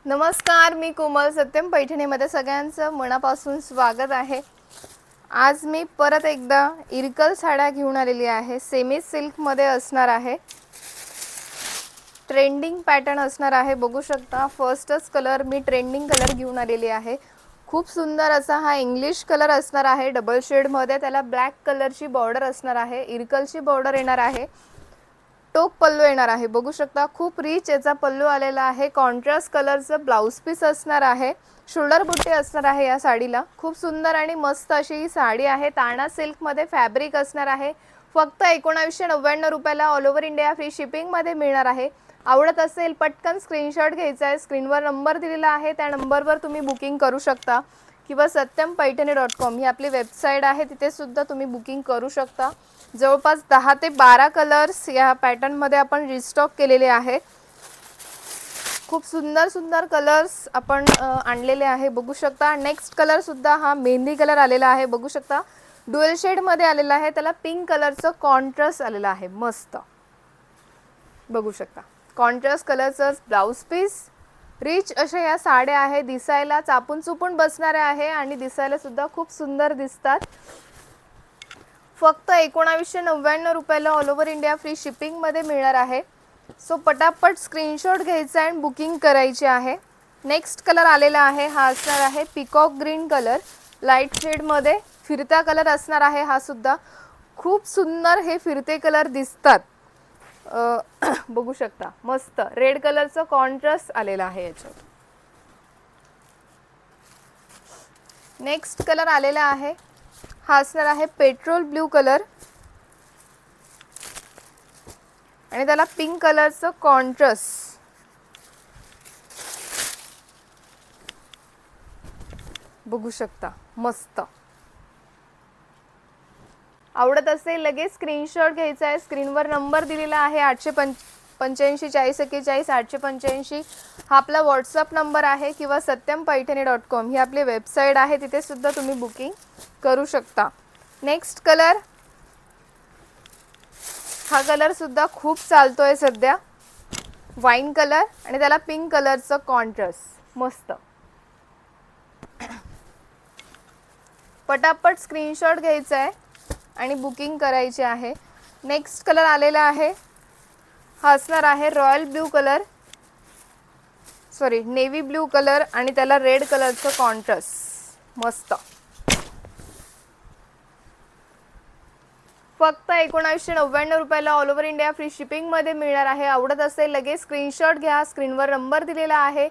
नमस्कार, मी कोमल सत्यम पैठणीमध्ये सगळ्यांचं मनापासून स्वागत आहे। आज मी परत एकदा इरकल साड्या घेऊन आलेली आहे। सेमी सिल्क मध्ये असणार आहे, ट्रेंडिंग पॅटर्न असणार आहे। बघू शकता फर्स्टच कलर मी ट्रेंडिंग कलर घेऊन आलेली आहे। खूप सुंदर असा हा इंग्लिश कलर असणार आहे, डबल शेड मध्ये। त्याला ब्लॅक कलरची बॉर्डर असणार आहे, इरकलची बॉर्डर येणार आहे, टोक पल्लू येणार आहे। बघू शकता खूप रिच याचा पल्लू आलेला आहे। कॉन्ट्रास्ट कलरचं ब्लाउज पीस असणार आहे, शोल्डर बुट्टी असणार आहे या साडीला। खूप सुंदर आणि मस्त अशी ही साडी आहे। ताना सिल्क मध्ये फॅब्रिक असणार आहे। फक्त 1999 रुपयाला all over India free shipping मध्ये मिळणार आहे। आवडत असेल पटकन स्क्रीनशॉट घ्यायचा आहे, स्क्रीनवर नंबर दिलेला आहे, त्या नंबरवर तुम्ही बुकिंग करू शकता किंवा satyam-paithani.com ही आपली वेबसाईट आहे, तिथे सुद्धा तुम्ही बुकिंग करू शकता। जवळपास 10 ते 12 कलर्स या पॅटर्न मध्ये आपण रिस्टॉक केलेले आहे। खूप सुंदर सुंदर कलर्स आपण आणलेले आहे। बघू शकता नेक्स्ट कलर सुद्धा हा मेहंदी कलर आलेला आहे। बघू शकता ड्युअल शेड मध्ये आलेला आहे, त्याला पिंक कलरचं कॉन्ट्रास्ट आलेला आहे, मस्त। बघू शकता कॉन्ट्रास्ट कलरचं ब्लाउज पीस, रिच अशा या साड्या आहे, दिसायला चापून चुपून बसणाऱ्या आहे आणि दिसायला सुद्धा खूप सुंदर दिसतात। फक्त 1999 रुपयाला all over India free shipping मध्ये मिळणार आहे। सो पटापट स्क्रीनशॉट घ्यायचा आणि बुकिंग करायची आहे। नेक्स्ट कलर आलेला आहे, हा असणार आहे peacock green colour, light shade मध्ये फिरता कलर असणार आहे। हा सुद्धा खूप सुंदर हे फिरते कलर दिसतात। बघू शकता मस्त रेड कलरचं कॉन्ट्रास्ट आलेला आहे याच्यात। नेक्स्ट कलर आलेला आहे, हा असणार आहे पेट्रोल ब्लू कलर आणि त्याला पिंक कलरचं कॉन्ट्रास्ट। बघू शकता मस्त। आवडत असेल लगेच स्क्रीनशॉट घ्यायचा आहे, स्क्रीनवर नंबर दिलेला आहे 885 4041 885 हा आपला व्हॉट्सअप नंबर आहे किंवा satyam-paithani.com ही आपली वेबसाईट आहे, तिथे सुद्धा तुम्ही बुकिंग करू शकता। नेक्स्ट कलर, हा कलर सुद्धा खूप चालतोय सध्या, वाईन कलर आणि त्याला पिंक कलरचं कॉन्ट्रास्ट, मस्त। पटापट स्क्रीनशॉट घ्यायचा आहे आणि बुकिंग करायची आहे। नेक्स्ट कलर आलेला आहे, हा असणार आहे royal blue colour, sorry navy blue colour आणि त्याला रेड कलरचं कॉन्ट्रास्ट, मस्त। फक्त 1999 रुपयाला all over India free shipping मध्ये मिळणार आहे। आवडत असेल लगेच स्क्रीनशॉट घ्या, स्क्रीनवर नंबर दिलेला आहे,